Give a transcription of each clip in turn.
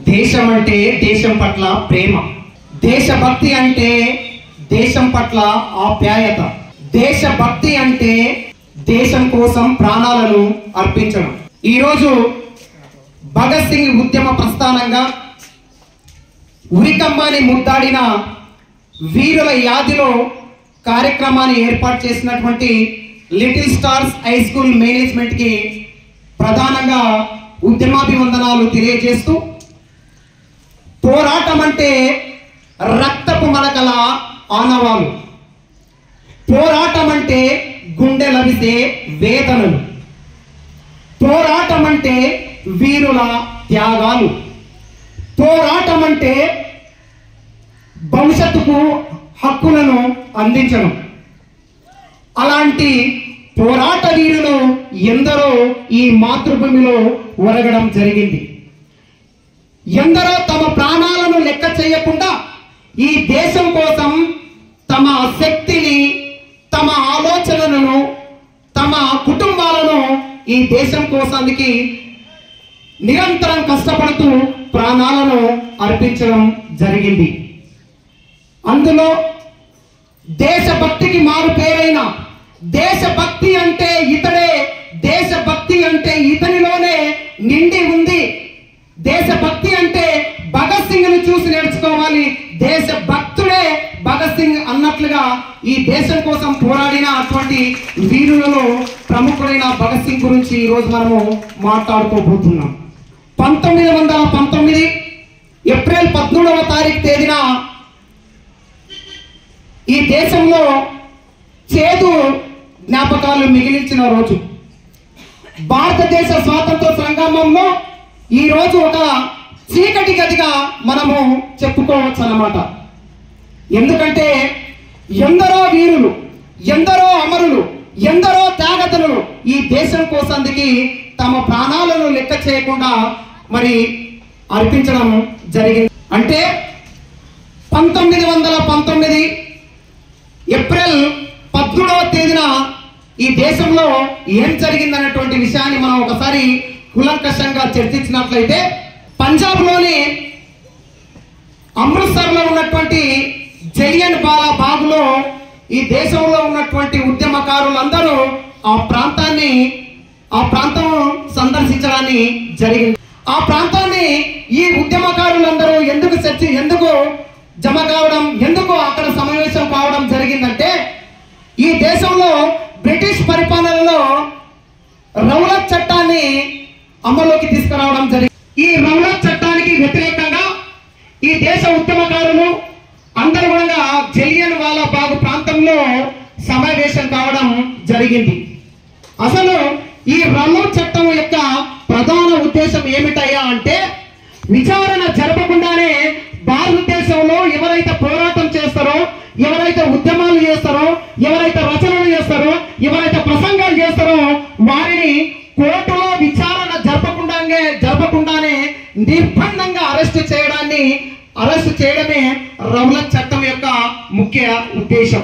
దేశం అంటే దేశం పట్ల ప్రేమ, దేశభక్తి అంటే దేశం పట్ల ఆప్యాయత, దేశభక్తి అంటే దేశం కోసం ప్రాణాలను అర్పించడం. ఈరోజు భగత్ సింగ్ ఉద్యమ ప్రస్థానంగా ఉరికంబాన్ని ముద్దాడిన వీరుల యాదిలో కార్యక్రమాన్ని ఏర్పాటు చేసినటువంటి little stars high school management కి ప్రధానంగా ఉద్యమాభివందనాలు తెలియజేస్తూ, పోరాటం అంటే రక్తపు మలకల ఆనవాలు, పోరాటం అంటే గుండె లవిసే వేదనలు, పోరాటం అంటే వీరుల త్యాగాలు, పోరాటం అంటే భవిష్యత్తుకు హక్కులను అందించడం. అలాంటి పోరాట వీరులు ఎందరో ఈ మాతృభూమిలో ఒరగడం జరిగింది. ఎందరో తమ ప్రాణాలను లెక్క చేయకుండా ఈ దేశం కోసం తమ శక్తిని, తమ ఆలోచనలను, తమ కుటుంబాలను ఈ దేశం కోసానికి నిరంతరం కష్టపడుతూ ప్రాణాలను అర్పించడం జరిగింది. అందులో దేశభక్తికి మారు పేరైన దేశభక్తి అంటే ఇతడే, దేశభక్తి అంటే ఇతనిలోనే నిండి ఉంది. దేశభక్తి అంటే భగత్ సింగ్ ని చూసి నేర్చుకోవాలి, దేశభక్తుడే భగత్ సింగ్ అన్నట్లుగా ఈ దేశం కోసం పోరాడిన అటువంటి వీరులలో ప్రముఖుడైన భగత్ సింగ్ గురించి ఈరోజు మనము మాట్లాడుకోబోతున్నాం. 1919 ఏప్రిల్ 13వ తారీఖు తేదీన ఈ దేశంలో చేదు జ్ఞాపకాలు మిగిలించిన రోజు. భారతదేశ స్వాతంత్ర సంగ్రామంలో ఈ రోజు ఒక చీకటి గదిగా మనము చెప్పుకోవచ్చు అన్నమాట. ఎందుకంటే ఎందరో వీరులు, ఎందరో అమరులు, ఎందరో త్యాగతనులు ఈ దేశం కోసానికి తమ ప్రాణాలను లెక్క చేయకుండా మరి అర్పించడం జరిగింది. అంటే 1919 ఏప్రిల్ 13వ తేదీన ఈ దేశంలో ఏం జరిగిందనేటువంటి విషయాన్ని మనం ఒకసారి కులంకషంగా చర్చించినట్లయితే, పంజాబ్ లోని అమృత్సర్ లో ఉన్నటువంటి జలియన్ వాలా బాగ్లో ఈ దేశంలో ఉన్నటువంటి ఉద్యమకారులందరూ ఆ ప్రాంతం సందర్శించడాన్ని జరిగింది. ఆ ప్రాంతాన్ని ఈ ఉద్యమకారులందరూ ఎందుకు జమ కావడం, ఎందుకు అక్కడ సమావేశం కావడం జరిగిందంటే, ఈ దేశంలో బ్రిటిష్ పరిపాలనలో రౌలత్ చట్టాన్ని అమల్లోకి తీసుకురావడం జరిగింది. ఈ రౌలత్ చట్టానికి వ్యతిరేకంగా ఈ దేశ ఉద్యమకారులు అందరూ కూడా జలియన్ వాలా బాగ్ ప్రాంతంలో సమావేశం కావడం జరిగింది. అసలు ఈ రౌలత్ చట్టం యొక్క ప్రధాన ఉద్దేశం ఏమిటయ్యా అంటే, విచారణ జరపకుండానే భారతదేశంలో ఎవరైతే పోరాటం చేస్తారో, ఎవరైతే ఉద్యమాలు చేస్తారో, ఎవరైతే రచనలు చేస్తారో, ఎవరైతే ప్రసంగాలు చేస్తారో వారిని కోర్టులో విచారణ జరపకుండానే నిర్బంధంగా అరెస్ట్ చేయడమే రౌలత్ చట్టం యొక్క ముఖ్య ఉద్దేశం.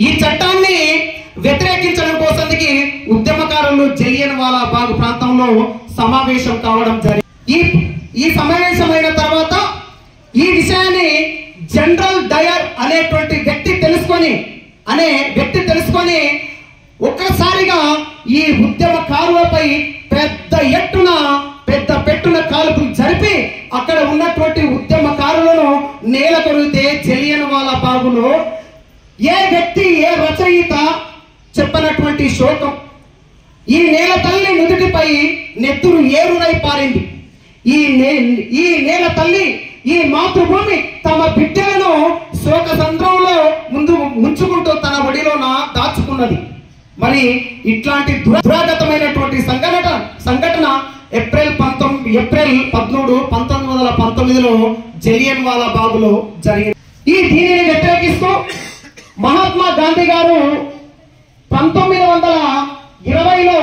ఈ చట్టాన్ని వ్యతిరేకించడం కోసానికి ఉద్యమకారులు జలియన్ వాలా బాగ్ ప్రాంతంలో సమావేశం కావడం జరిగింది. ఈ సమావేశమైన తర్వాత ఈ విషయాన్ని జనరల్ డయర్ అనేటువంటి వ్యక్తి తెలుసుకొని ఒక్కసారిగా ఈ ఉద్యమకారులపై పెద్ద పెట్టున కాల్పులు జరిపి అక్కడ ఉన్నటువంటి ఉద్యమకారులను నేల కొరిగితే జలియన్ వాలా బాగులో ఏ వ్యక్తి, ఏ రచయిత చెప్పనటువంటి శోకం ఈ నేల తల్లి నుదుటిపై నెత్తురు ఏరునై పారింది. ఈ నేల తల్లి, ఈ మాతృభూమి తమ బిడ్డలను శోక సంద్రంలో ముందు ఉంచుకుంటూ తన ఒడిలో దాచుకున్నది. మరి ఇట్లాంటి దురాగతమైనటువంటి సంఘటన ఏప్రిల్ 13, 1919లో జలియన్ వాలా బాగ్లో జరిగింది. దీనిని వ్యతిరేకిస్తూ మహాత్మా గాంధీ గారు 1920లో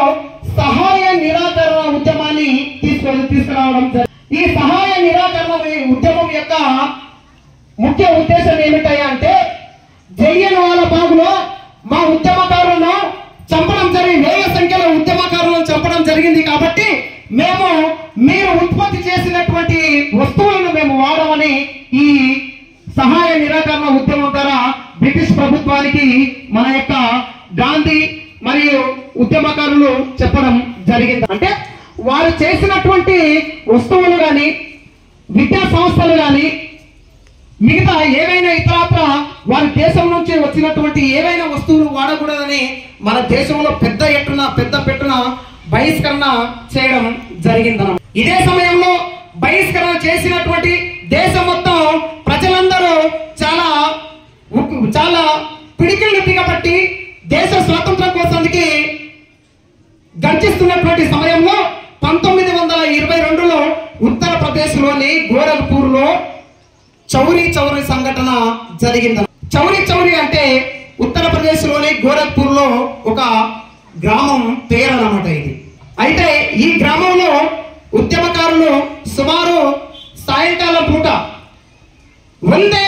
సహాయ నిరాకరణ ఉద్యమాన్ని తీసుకురావడం జరిగింది. ఈ సహాయ నిరాకరణ ఉద్యమం యొక్క ముఖ్య ఉద్దేశం ఏమిటయ్యా అంటే, జలియన్ వాలా బాగ్లో మా ఉద్యమకారులను చంపడం జరిగింది, వేల సంఖ్యలో ఉద్యమకారులను చంపడం జరిగింది కాబట్టి మీరు ఉత్పత్తి చేసినటువంటి వస్తువులను మేము వాడమని ఈ సహాయ నిరాకరణ ఉద్యమం ద్వారా బ్రిటిష్ ప్రభుత్వానికి మన యొక్క గాంధీ మరియు ఉద్యమకారులు చెప్పడం జరిగింది. అంటే వారు చేసినటువంటి వస్తువులు కానీ, విద్యా సంస్థలు కానీ, మిగతా ఏవైనా ఇతరత్ర వారి దేశం నుంచి వచ్చినటువంటి ఏవైనా వస్తువులు వాడకూడదని మన దేశంలో పెద్ద పెట్టున బహిష్కరణ చేయడం జరిగిందన్నమాట. ఇదే సమయంలో బహిష్కరణ చేసినటువంటి దేశం మొత్తం ప్రజలందరూ చాలా పిడికిళ్ళు బిగపట్టి దేశ స్వాతంత్రం కోసానికి గర్జిస్తున్నటువంటి సమయంలో 1922లో ఉత్తరప్రదేశ్లోని గోరఖ్పూర్లో చౌరీ సంఘటన జరిగింది. చౌరీ అంటే ఉత్తరప్రదేశ్లోని గోరఖ్పూర్లో ఒక గ్రామం పేరు అన్నమాట ఇది. అయితే ఈ గ్రామంలో ఉద్యమకారులు సుమారు సాయంకాలం పూట వందే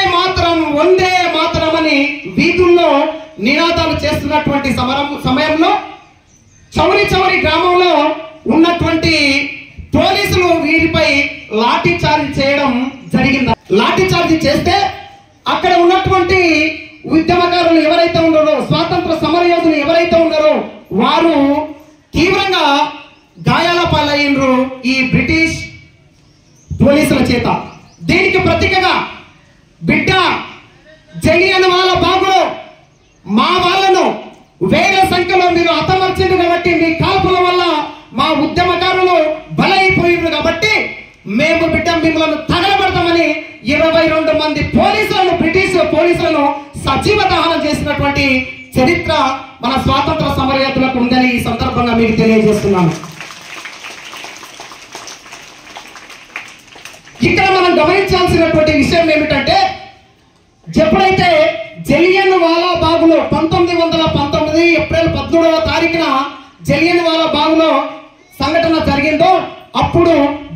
మాతరం అని వీధుల్లో నినాదాలు చేస్తున్నటువంటి సమయంలో చౌరీ గ్రామంలో ఉన్నటువంటి పోలీసులు వీరిపై లాఠీ చార్జ్ చేయడం జరిగింది. లాఠీ చార్జ్ చేస్తే అక్కడ ఉన్నటువంటి ఉద్యమకారులు ఎవరైతే ఉన్నారో, స్వాతంత్ర సమరయోధులు ఎవరైతే ఉన్నారో వారు తీవ్రంగా గాయాల పాలయ్యారు ఈ బ్రిటిష్ పోలీసుల చేత. దీనికి ప్రతీకగా బిడ్డ జలియన్ వాలా బాగ్లో మా వాళ్ళను వేల సంఖ్యలో మీరు హతమార్చిండ్రు కాబట్టి, మీ కాల్పుల వల్ల మా ఉద్యమకారులు బలైపోయిండ్రు కాబట్టి మేము బిడ్డ మిమ్మల్ని తగలబడతామని 22 మంది బ్రిటిష్ పోలీసులను సజీవ దహనం చేసినటువంటి చరిత్ర మన స్వాతంత్ర సమరయోధులకు ఉందని ఈ సందర్భంగా మీకు తెలియజేస్తున్నాను. ఇక్కడ మనం గమనించాల్సినటువంటి విషయం ఏమిటంటే, ఎప్పుడైతే జలియన్ వాలా బాగ్లో 1919 ఏప్రిల్ 13వ తారీఖున జలియన్ వాలా బాగ్లో సంఘటన జరిగిందో అప్పుడు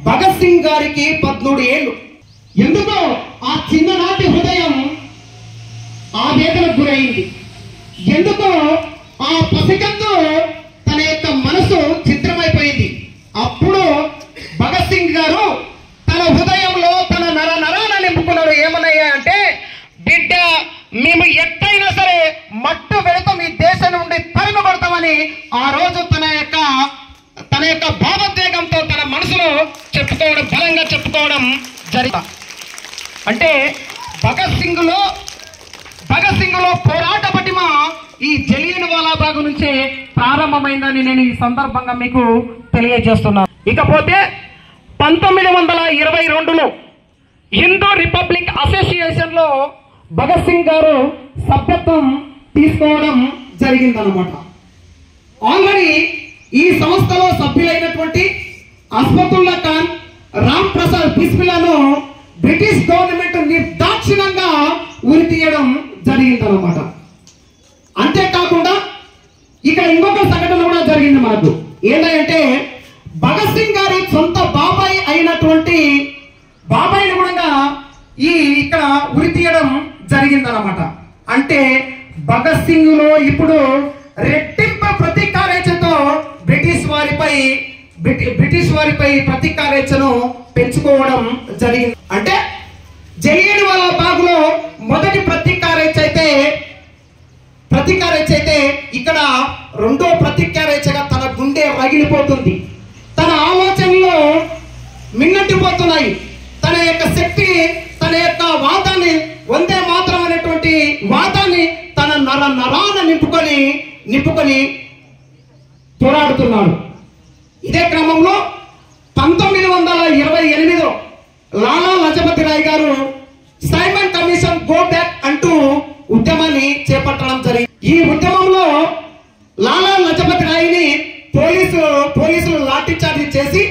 భగత్ సింగ్ గారికి 14 ఏళ్ళు. ఎందుకో ఆ చిన్ననాటి హృదయం ఆవేదనకు గురైంది. ఎందుకో ఆ పసికందు తన యొక్క మనసు చిత్రమైపోయింది. అప్పుడు భగత్ సింగ్ గారు తన హృదయంలో తన నరాన నింపుకున్నాడు. ఏమన్నాయా అంటే, బిడ్డ మేము ఎట్టయినా సరే మట్టు వెళతాం, ఈ దేశం నుండి తరిమబడతామని ఆ రోజు తన యొక్క భావోద్వేగంతో తన మనసులో బలంగా చెప్పుకోవడం జరిగింది. అంటే భగత్ సింగ్ లో పోరాట పటిమ ఈ జలియన్ వాలా బాగ్ నుంచే ప్రారంభమైందని నేను ఈ సందర్భంగా మీకు తెలియజేస్తున్నాను. ఇకపోతే 1922లో హిందూ రిపబ్లిక్ అసోసియేషన్ లో భగత్ సింగ్ గారు సభ్యత్వం తీసుకోవడం జరిగిందన్నమాట. ఆల్రెడీ ఈ సంస్థలో సభ్యులైనటువంటి అస్మతుల్లా ఖాన్, రామ్ ప్రసాద్ బిస్మిల్లాను బ్రిటిష్ గవర్నమెంట్ నిర్దాక్షిణంగా ఉరి తీయడం జరిగిందన్నమాట. అంతేకాకుండా ఇక్కడ ఇంకొక సంఘటన కూడా జరిగింది మనకు. ఏంటంటే, భగత్ సింగ్ గారి సొంత బాబాయ్ అయినటువంటి బాబాయ్ని కూడా ఇక్కడ ఉరి తీయడం జరిగిందన్నమాట. అంటే భగత్ సింగ్ లో ఇప్పుడు రెట్టింపు ప్రతీకారేచ్ఛతో బ్రిటిష్ వారిపై ప్రతీకారేచ్ఛను పెంచుకోవడం జరిగింది. అంటే జలియన్ వాలా బాగ్ లో మొదటి ప్రతీకారేచ్ఛ అయితే ఇక్కడ రెండో ప్రతీకారేచ్ఛగా తన గుండె రగిలిపోతుంది. తన ఆలోచనలో మిన్నట్టిపోతున్నాయి. తన యొక్క శక్తి, తన యొక్క వాదాన్ని, వందే మాత్రం అనేటువంటి వాదాన్ని తన నరాన నింపుకొని పోరాడుతున్నాడు. ఇదే క్రమంలో 1928లో లాలా లజపతి రాయ్ గారు సైమన్ కమిషన్ గో బ్యాక్ అంటూ ఉద్యమాన్ని చేపట్టడం జరిగింది. ఈ ఉద్యమంలో లాలా లజపతి రాయ్ని పోలీసులు లాఠీ చార్జీ చేసి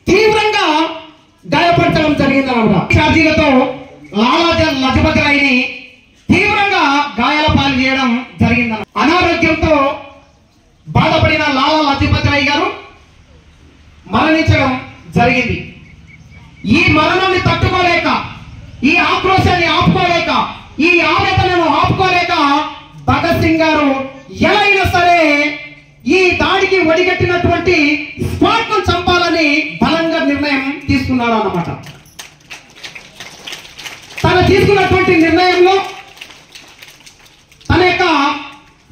తీవ్రంగా గాయపరచడం జరిగిందన్నమాట. ఛార్జీలతో లాలా లజపతి రాయ్ని తీవ్రంగా గాయాల పాలు చేయడం జరిగిందన్న. అనారోగ్యంతో బాధపడిన లాలా లజపతి రాయ్ గారు మరణించడం జరిగింది. ఈ మరణాన్ని తట్టుకోలేక, ఈ ఆక్రోశాన్ని ఆపుకోలేక, ఈ ఆవేదనను ఆపుకోలేక భగత్ సింగ్ గారు ఎలా అయినా సరే ఈ దాడికి ఒడిగట్టినటువంటి స్పాట్ ను చంపాలని బలంగా నిర్ణయం తీసుకున్నాడు అన్నమాట. తను తీసుకున్నటువంటి నిర్ణయంలో తన యొక్క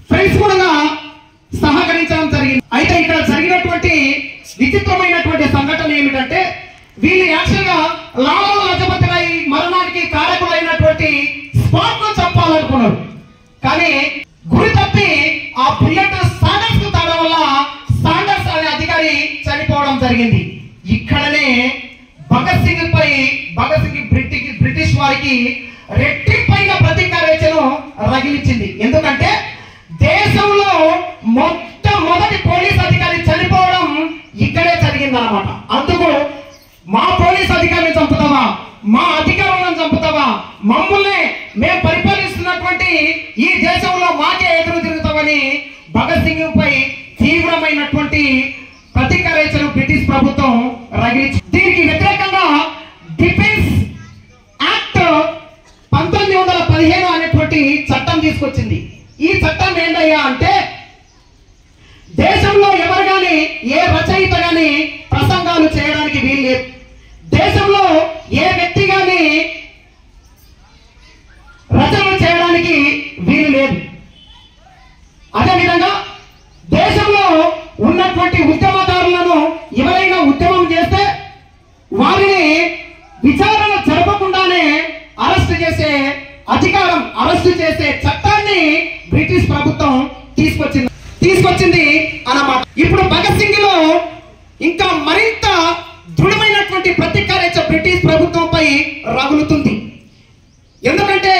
ఫ్రెండ్స్ కూడా సహకరించడం జరిగింది. అయితే ఇక్కడ జరిగినటువంటి విచిత్రమైనటువంటి సంఘటన ఏమిటంటే, వీళ్ళు యాక్చువల్గా లాలా లజపతి రాయ్ మరణానికి కారకులైనటువంటి స్పాట్ ను చంపాలనుకున్నారు. కానీ గురి తప్పి ఆ బుల్లెట్ సాండర్స్ కు తాగడం వల్ల సాండర్స్ అనే అధికారి చనిపోవడం జరిగింది. ఇక్కడనే భగత్ సింగ్ బ్రిటిష్ వారికి రెట్టింపైన ప్రతీకారేచను రగిలించింది. ఎందుకంటే దేశంలో మొట్టమొదటి పోలీస్ అధికారి చనిపోవడం ఇక్కడే జరిగిందన్నమాట. అందుకు మా పోలీస్ అధికారిని చంపుతావా, మా అధికారులను చంపుతావా, మమ్మల్ని మేము పరిపాలిస్తున్నటువంటి ఈ దేశంలో మాకే ఎదురు తిరుగుతామని భగత్ సింగ్ పై తీవ్రమైనటువంటి ప్రతీకారేచను బ్రిటిష్ ప్రభుత్వం రగిలించింది. దీనికి వ్యతిరేకంగా డిఫెన్స్ యాక్ట్ 1915 అనేటువంటి చట్టం తీసుకొచ్చింది. ఈ చట్టం ఏంటయ్యా అంటే, దేశంలో ఎవరు గాని ఏ రచయిత గాని ప్రసంగాలు చేయడానికి వీలు లేదు. దేశంలో ఏ వ్యక్తి గాని రచనలు చేయడానికి వీలు లేదు. అదేవిధంగా దేశంలో ఉన్నటువంటి ఉద్యమదారులను ఎవరైనా ఉద్యమం చేస్తే వారిని విచారణ జరపకుండానే అరెస్ట్ చేసే అధికారం, అరెస్ట్ చేసే చట్టాన్ని బ్రిటిష్ ప్రభుత్వం తీసుకొచ్చింది అన్నమాట. ఇప్పుడు భగత్ సింగ్ లో ఇంకా మరింత దృఢమైనటువంటి ప్రతీకారేచ బ్రిటిష్ ప్రభుత్వంపై రగులుతుంది. ఎందుకంటే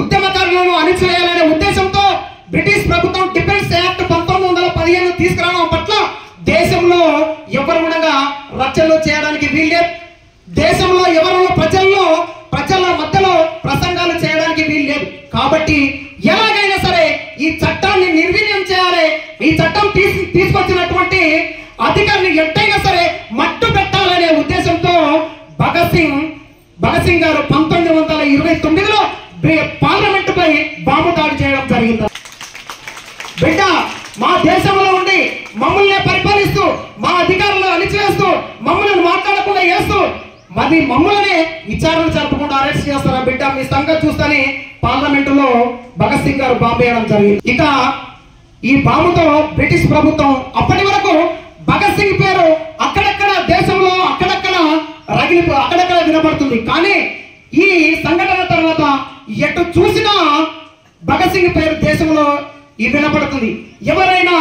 ఉద్యమకారులను అణిచివేయాలనే ఉద్దేశంతో బ్రిటిష్ ప్రభుత్వం డిఫెన్స్ యాక్ట్ 1915 తీసుకురావడం పట్ల దేశంలో ఎవరు కూడా రచనలు చేయడానికి వీల్లేదు. దేశంలో ఎవరు ప్రజల మధ్యలో ప్రసంగాలు చేయడానికి వీల్లేదు. కాబట్టి ఎలాగైనా సరే ఈ చట్టాన్ని నిర్వీర్యం చేయాలి, ఈ చట్టం తీసుకొచ్చినటువంటి అధికారిని ఎట్టయినా సరే మట్టు పెట్టాలనే ఉద్దేశంతో భగత్ సింగ్ గారు 1929లో పార్లమెంట్ పై బాంబు దాడి చేయడం జరిగింది. బిడ్డ, మా దేశంలో ఉండి మమ్మల్ని పరిపాలిస్తూ, మా అధికారులను అణిచివేస్తూ, మమ్మల్ని మాట్లాడకుండా చేస్తూ, మరి మమ్మల్ని విచారణ జరపకుండా అరెస్ట్ చేస్తారా బిడ్డ, మీ సంగతి చూస్తని పార్లమెంటులో భగత్ సింగ్ గారు బాంబు వేయడం జరిగింది. ఇక ఈ బాంబుతో బ్రిటిష్ ప్రభుత్వం అప్పటి వరకు భగత్ సింగ్ పేరు అక్కడక్కడ దేశంలో అక్కడక్కడ వినపడుతుంది. కానీ ఈ సంఘటన తర్వాత ఎటు చూసినా భగత్ సింగ్ పేరు దేశంలో వినపడుతుంది. ఎవరైనా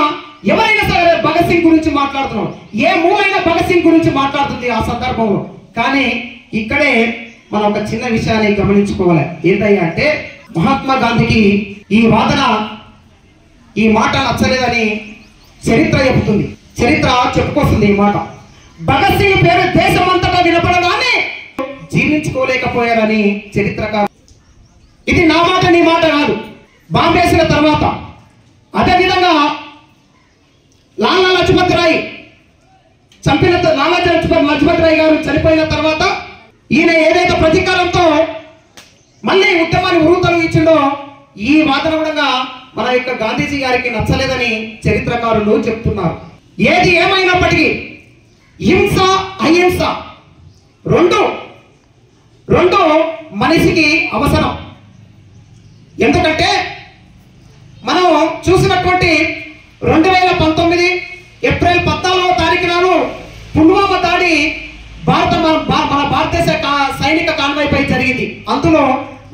సరే భగత్ సింగ్ గురించి మాట్లాడుతున్నాం, ఏ మూలైనా భగత్ సింగ్ గురించి మాట్లాడుతుంది ఆ సందర్భంలో. కానీ ఇక్కడే మనం ఒక చిన్న విషయాన్ని గమనించుకోవాలి. ఏంటయ్యా అంటే, మహాత్మా గాంధీకి ఈ మాట నచ్చలేదని చరిత్ర చెబుతుంది, చరిత్ర చెప్పుకొస్తుంది ఈ మాట. భగత్ సింగ్ పేరు దేశం అంతటా వినపడగానే జీర్ణించుకోలేకపోయారని చరిత్రకారు. ఇది నా మాట నీ మాట కాదు. బాంబేసిన తర్వాత అదేవిధంగా లాలా లజపతి రాయ్ గారు చనిపోయిన తర్వాత ఈయన ఏదైతే ప్రతీకారంతో మళ్ళీ ఉద్యమాన్ని ఉరుతలు ఇచ్చిండో, ఈ వాదన కూడా మన యొక్క గాంధీజీ గారికి నచ్చలేదని చరిత్రకారులు చెప్తున్నారు. ఏది ఏమైనప్పటికీ హింస అహింస రెండు మనిషికి అవసరం. ఎందుకంటే మనం చూసినటువంటి 2019 ఏప్రిల్ 14వ తారీఖు నాడు పుల్వామా దాడి మన భారతదేశ సైనిక కాన్వాయ్ పై జరిగింది. అందులో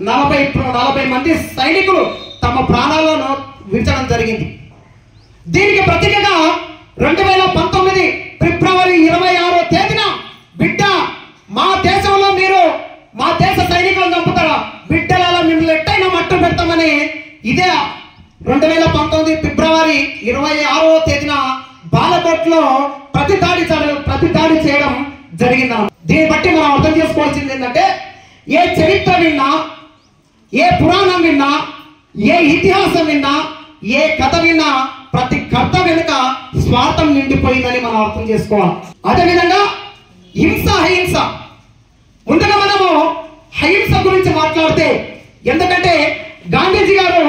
40 మంది సైనికులు తమ ప్రాణాలను విడిచడం జరిగింది. దీనికి ప్రతిగా 2019 ఫిబ్రవరి 26వ తేదీన బిడ్డ, మా దేశంలో మీరు మా దేశ సైనికులను చంపుతారా బిడ్డల మిమ్మల్ని ఎట్టయినా మట్టు పెడతామని ఇదే 2019 ఫిబ్రవరి 26వ తేదీన బాలకోట్లో ప్రతి దాడి చేయడం జరిగింది. దీన్ని బట్టి మనం అర్థం చేసుకోవాల్సింది ఏంటంటే, ఏ చరిత్ర విన్నా, ఏ పురాణం విన్నా, ఏ ఇతిహాసం విన్నా, ఏ కథ విన్నా ప్రతి కథ వెనుక స్వార్థం నిండిపోయిందని మనం అర్థం చేసుకోవాలి. అదేవిధంగా హింస అహింస, ముందుగా మనము అహింస గురించి మాట్లాడితే, ఎందుకంటే గాంధీజీ గారు